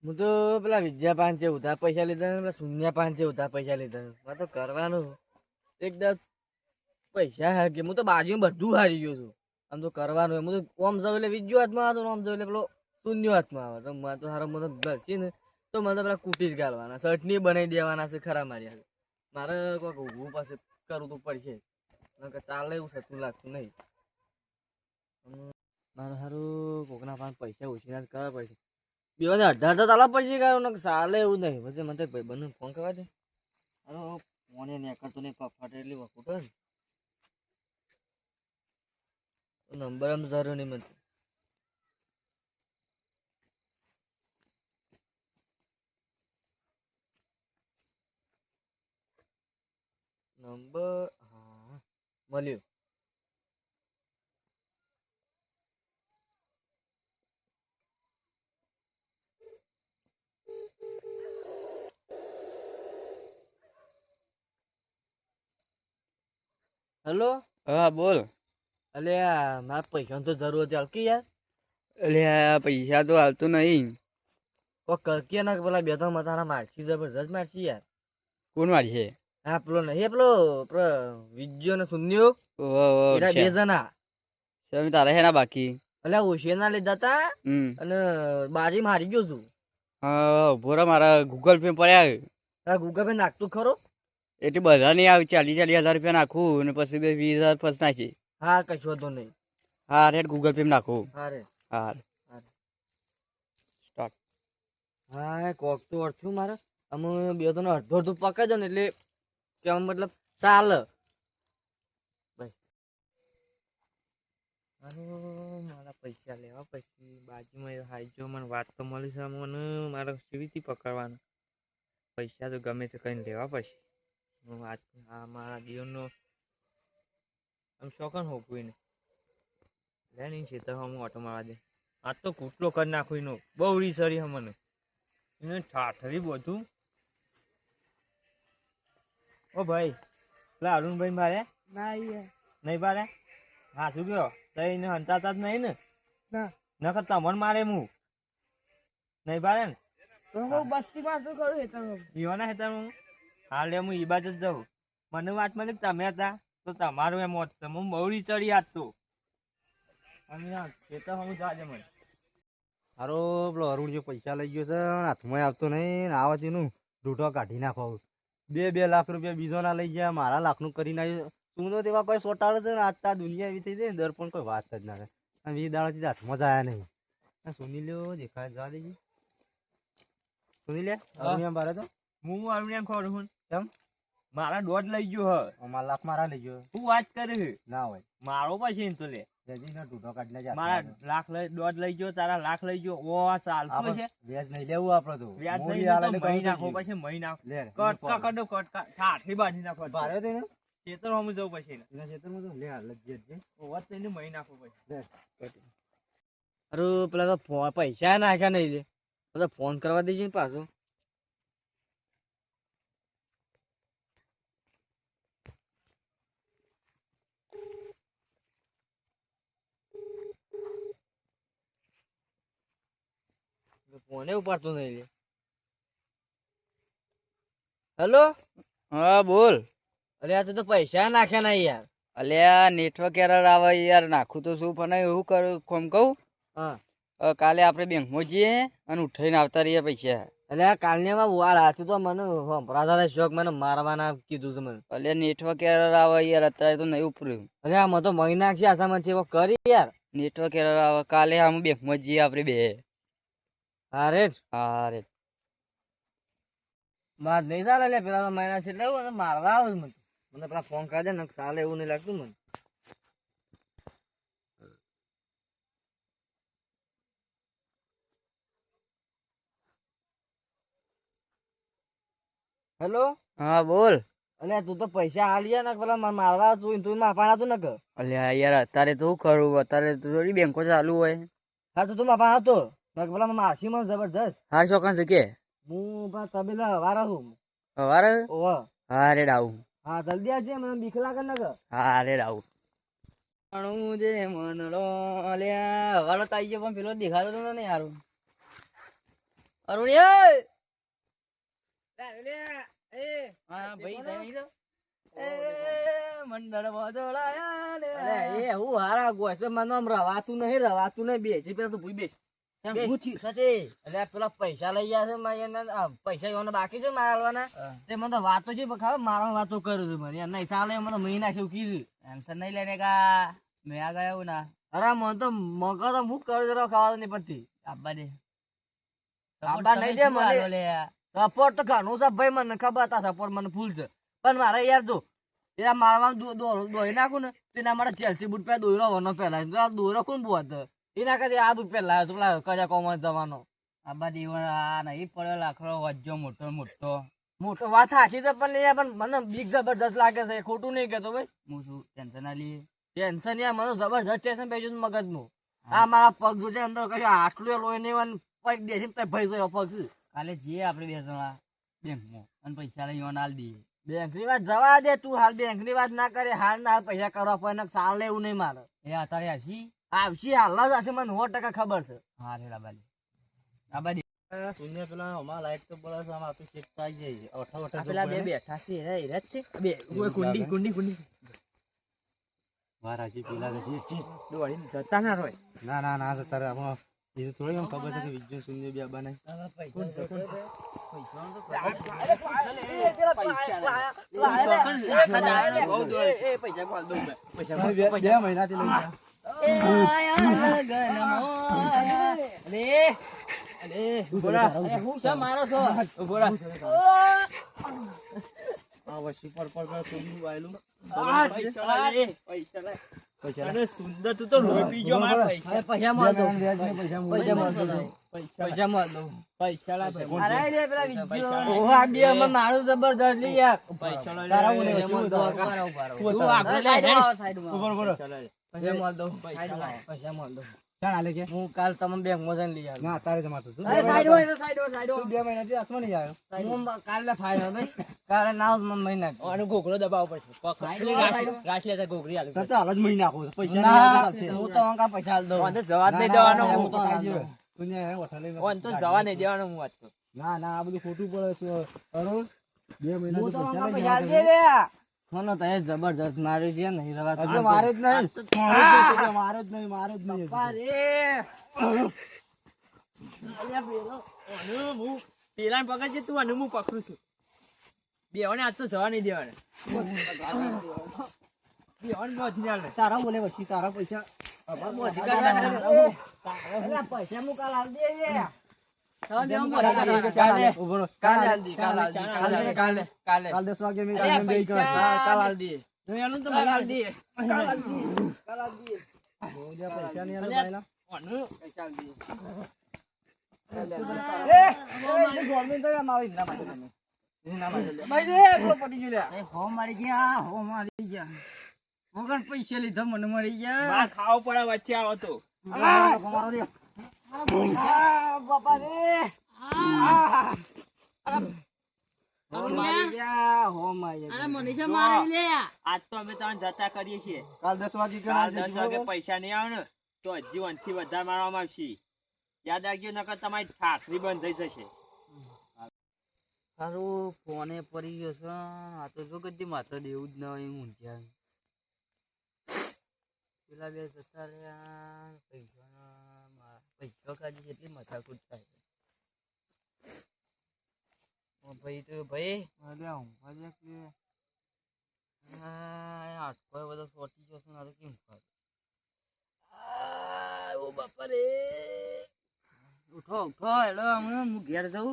હું તો પેલા વિજયા પાંચે ઉધાર પૈસા લીધા ને પેલા શૂન્ય પાંચે ઉધાર પૈસા લીધા. મારે તો કરવાનું એકદમ પૈસા હા કે હું તો બાજુમાં બધું હારી ગયો છું. આમ તો કરવાનું હું તો ઓમ જાવ એટલે વિજ્યો હાથમાં આવે, આમ જાવ એટલે પેલો શૂન્ય હાથમાં આવે. તો મારે તો હારો મને ઘરથી ને તો મને તો પેલા કૂટી જ ગાળવાના, ચટણી બનાવી દેવાના છે ખરા મારી. મારે કોઈક ઊભું પાસે કરવું તો પડશે, ચાલે એવું થતું લાગતું નહીં. મારે સારું કોકના પાસે પૈસા ઓછીના કરવા પડશે. બેવાને અઢાર તો ચાલવા પડશે કારણ ચાલે એવું નહીં. પછી મને ભાઈ બંને ફોન કરવા દે. અરે ફોન એ નીકળતો નહીં, ફાટે એટલી વખત નંબર આમ જરૂર નહીં મને. નંબર હા મળ્યું. હેલો. હા બોલ. અલે મારા પૈસાની તો જરૂર હતી હલકી યાર. એટલે પૈસા તો હાલતું નહીં. કોઈ કરકે ના પેલા બે ત્રણ તારા મારસી જબરજસ્ત મારસી યાર. કોણ મારી છે? હા પેલો નહીં પેલો વિજ્યો ને શૂન્યો એના બે જણા તારા હે ના બાકી એટલે ઓશિયર લીધા તા અને બાજી મારી ગયો છું. હા ભોરા મારા ગૂગલ પે પડ્યા. ગૂગલ પે નાખતું ખરો એટલે બધા નહીં આવે, 40,000 રૂપિયા નાખું અને પછી 20,000 ફસ નાખી. હા કશું વાંધો નહીં. હા રેડ ગૂગલ પે નાખું. હા રે હા સ્ટાર્ટ. હા કોક તો અડથું મારે અમે બે તો અડધો અડધું પકડજો ને એટલે કેમ મતલબ ચાલે. મારા પૈસા લેવા પછી બાજુમાં હાઈજો મને વાત તો મળી છે. મને મારા કેવીથી પકડવાનું પૈસા તો ગમે તે કઈ લેવા પછી વાત. હા મારા જીવનનો આમ શોખન હોવું ને લે નહીં છે તો હું ઓટો મારવા દે. આજ તો કૂટલો કરી નાખું એનો બહુ રીસરી હ મને એને ઠાઠરી બધું. ઓ ભાઈ પેલા અરુણભાઈ મારે નહીં બારે હા શું કયો એને હંતાતા જ નહીં ને નકર તમને મારે હું નહીં બારે ને બસ્તી માં શું કરું ઈવાના હેતા હું હાલ હું ઈ બાજુ જ જાઉં. મને વાત મળી તમે હતા તો તમારું એમ હોત હું બહુડી ચડી આજ તો ખેતર હું જાજે મને હારો પેલો અરુણ જે પૈસા લઈ ગયો છે હાથમાં આવતો નહીં ને આવે તેનું ઢૂંઢો કાઢી નાખો. 2 લાખ રૂપિયા બીજો ના લઈ ગયા, મારા લાખનું કરી નાખ્યું. તું તો તેવા કોઈ સોટાડે છે ને આજતા દુનિયા એવી થઈ જાય ને દર પણ કોઈ વાત જ ના કરે. 20 દાડાથી હાથમાં જ આવ્યા નહીં. સુની લ્યો દેખાય જવા દેજે સુની લે અરુણિયા બારે તો હું અરુણિયા ખોરું છું કેમ મારા દોઢ લઈ ગયો હ અમારા લાખ મારા લઈ ગયો. શું વાત કરે ના હોય મારો પછી તો લે મારા લાખ દોઢ લઈ ગયો તારા લાખ લઈ ગયો. ઓ ચાલતું છે વ્યાજ નહીં લેવું આપડે તો વ્યાજ નહીં મહી નાખો પછી મહી નાખો કટકા કડો કટકા ઠાઠી બાંધી નાખો ભારે તો ખેતર હમ જવું પછી ખેતરમાં તો લે લજ્જત વાત તેને મહી નાખો પછી. અરે પેલા તો પૈસા નાખ્યા નહીં લે બધા ફોન કરવા દેજે ને પાછો. ફોને ઉપાડતો નહીં લે. હેલો. હા બોલ. અરે આ તો પૈસા નાખ્યા નહીં યાર. અલ્યા નેટવર્ક એરર આવે યાર. નાખું તો શું પણ એવું કરું કોમ કહું. હા કાલે આપણે બેંકમાં જઈએ અને ઉઠાઈને આવતા રહીએ પૈસા. એટલે કાલની વાર હાથું તો મને સંભળાતા શોખ મને મારવાના કીધું છે મને. અલ્યા નેટવર્ક એરર આવે યાર અત્યારે તો નહીં ઉપર્યું. અરે આમાં તો મહી નાખશે આસામાં છે કરી યાર. નેટવર્ક એરર આવે કાલે આમ બેંકમાં જઈએ આપણે બે. હા રે હા રે વાત નહીં ચાલે લે પેલા મહિના છે એટલે મારવા આવે મને. મને પેલા ફોન કરી દે ને ચાલે એવું નહીં લાગતું મને. હેલો. હા બોલ. અલ્યા તું તો પૈસા હાલ્યા ને પેલા મારવા તું માફા હતું ને કે. અલ્યા યાર અત્યારે તો કરું અત્યારે તો થોડી બેંકો ચાલુ હોય. હા તો તું માફા હતો પેલા મારસી મને જબરજસ્ત. હા શોખન છે કે હું તબેલા હવારા છું. હવારે ઓહ હા રેડ આવું. હા જલ્દી આવજે મને બીક લાગે ને કે. હા રેડ આવું. જે મનડો અલ્યા હવારો તો આવી ગયો પણ પેલો દેખાતો તો નહીં યાર. અરુણિયા હા ભાઈ જઈ દો એ મંડળ બદલાયા લે અરે એ હું હારા ગોસે મને આમ રવાતું નહીં બેસી પેલા તું ભૂઈ બેસ હું થયું સચે એટલે પેલા પૈસા લઈ ગયા છે પૈસા એવાનો બાકી છે મારા આલવાના તે મને તો વાતો છે ખબર મારા વાતો કરું છું મને નહીં ચાલે મને મહિના શું કીધું ટેન્શન નહીં લેને કા મેં આ ગયો ના અરે મને તો મગજ તો હું કરું જરા ખાવા નહીં પડતી આબા દે આબા નહીં દે મને સપોર્ટ તો ઘણું છે ભાઈ મને ખબર હતા સપોર્ટ મને ફૂલ છે પણ મારે યાર જો એના મારવા દોરી નાખું ને તેના માટે ચેલ્સી બુટ પહેલા દોરો વનો પહેલા દોરો કોણ બોત એના કરતા આ બુટ પહેલા પેલા કજા કોમન જવાનો આબા દીવણ આ નહીં પડ્યો લાખડો વજ્જો મોટો વાત હાચી છે પણ મને બીક જબરદસ્ત લાગે છે ખોટું નહીં કહેતો ભાઈ હું શું ટેન્શન ના લઈએ ટેન્શન યાર મને જબરદસ્ત ટેન્શન પડી ગયું મગજનું આ મારા પગ જોજે અંદર કશું આટલું લોહી નહીં પગ દેશી ભાઈ જોયો પગ કાલે જઈએ આપણે 2 જણા બેંકમાં અને પૈસા લઈ હાલ દઈએ બેંક ની વાત જવા દે તું હાલ બેંક ની વાત ના કરે હાલ ના હાલ પૈસા કરવા પડે સાલ લેવું નહીં મારે એ અત્યારે આવશી હાલ જ હશે મને 100% ખબર છે હા રે આબાદી શૂન્ય પેલા અમાર લાઈટ તો બળસ આમ આપી શેકતા આવી જાય અઠા પેલા બે બેઠા છે રે જ છે બે કુંડી મારાજી પેલા છે દોડીને જતા ના રોય ના જતા રે આપણો એ તો થોડી ખબર છે કે વિજ્ઞાન શૂન્ય બે બનાય પૈસા મહિનાથી લઈ મારો છો સુંદર તું તો લોહી પી ગયો મારા પૈસા માર દો મારું જબરદસ્ત લી યાર હું કાલ તમે બેંક માં લઈ આવ્યો ના તારે જમાતું તું સાઈડ 2 મહિનાથી હાથમાં નહીં આવ્યો હું કાલે ફાયદો ભાઈ કાલે નાવ મહિના આનો ઘોઘરો દબાવ પડશે રાશ લેતા ઘોઘરી આલે તો હાલ જ મહિના આખો પૈસા ના હું તો અંકા પૈસા આલ દઉં ઓન તો જવા જ નહીં દેવાનો હું તો આલ દઉં ઓન તો જવા નહીં દેવાનો હું વાત કરું ના આ બધું ખોટું પડે છે અરુણ 2 મહિના હું તો અંકા પૈસા આલ દે રે મને તો એ જબરદસ્ત માર્યું છે નહીં રવા મારે જ નહીં મારે જ નહીં હું પેલા પકડ છે તું અને હું પકડું છું બેવાને આજ તો જવા નહીં દેવાને બેવાને મોધી ના લે તારા બોલે પછી તારા પૈસા પૈસા હું કાલ આલ દે કાલ 10 વાગે મેં કાલ બે કર કાલ આલ દે એનું તો આલ દે પૈસા નહીં આલે ઓનું પૈસા આલ દે પૈસા લીધા મને મળી ગયા બહાર ખાવો પડે વચ્ચે આવો તો બાપા રે આજ તો અમે ત્રણ જતા કરીએ છીએ કાલ 10 વાગે કાલ 10 વાગે પૈસા નહીં આવે ને તો હજી 1 થી વધારે મારવામાં આવશે યાદ રાખજો નકર તમારી ઠાકરી બંધ થઈ જશે સારું ફોને પડી ગયો છે આ તો જો કદી માથે દેવું જ ન હોય ઊંઝ્યા પેલા બે જતા રહ્યા પૈસા કાઢી એટલી માથાકૂટ થાય ભાઈ તો ભાઈ આટકો બધો સોટી જશે ના તો કેમ ખાય ઓ બાપા રે ઉઠો હેલો હું ઘેર જઉં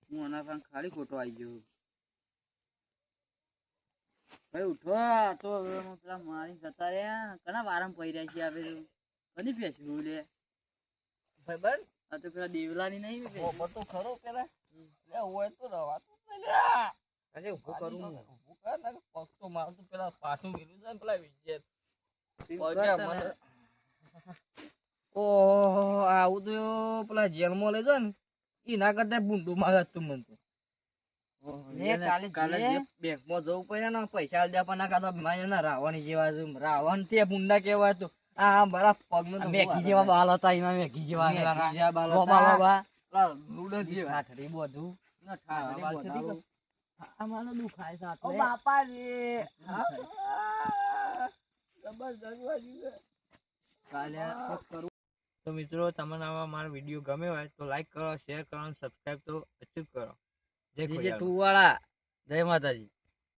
હું આના કામ ખાલી ખોટો આવી ગયો ભાઈ ઉઠો તો હવે હું પેલા મારી જતા રહ્યા ઘણા વારમ પડ્યા છે આપે કદી પેસ્યું લે ભાઈ બન આ તો પેલા દેવલાની નહીં તો ખરો પેલા લે હોય તો રવાતું અરે ઉભું કરું ઉભું કર ને પગ તો મારું તો પેલા પાછું ગયેલું છે ને પેલા વિજય ઓહો આવું તો પેલા જેલમાં લઈ જાય ને એના કરતા બુંડું મારે તું મને તો કાલે બેંકમાં જવું પડે ને પૈસા આલ દે પણ ના કાતો રાવણ જેવા રાવણ તે બુંડા કેવા તો આ બરા પગ નું મેઘી જેવા બાલ હતા એના મેઘી જેવા પેલા લુડો જે ઠાઠડી બધું ના ઠાઠડી હા, બધું આમાં દુખાય છે ઓ આટલે. બાપા રે જબરજસ્ત વાગ્યું છે. કાલે કોક કરું. તો મિત્રો તમને આવા મારો વિડીયો ગમ્યો હોય તો લાઈક કરો, શેર કરો અને સબસ્ક્રાઈબ તો અચૂક કરો. જય જીજે ખોડિયાર. ટુ વાળા જય માતાજી.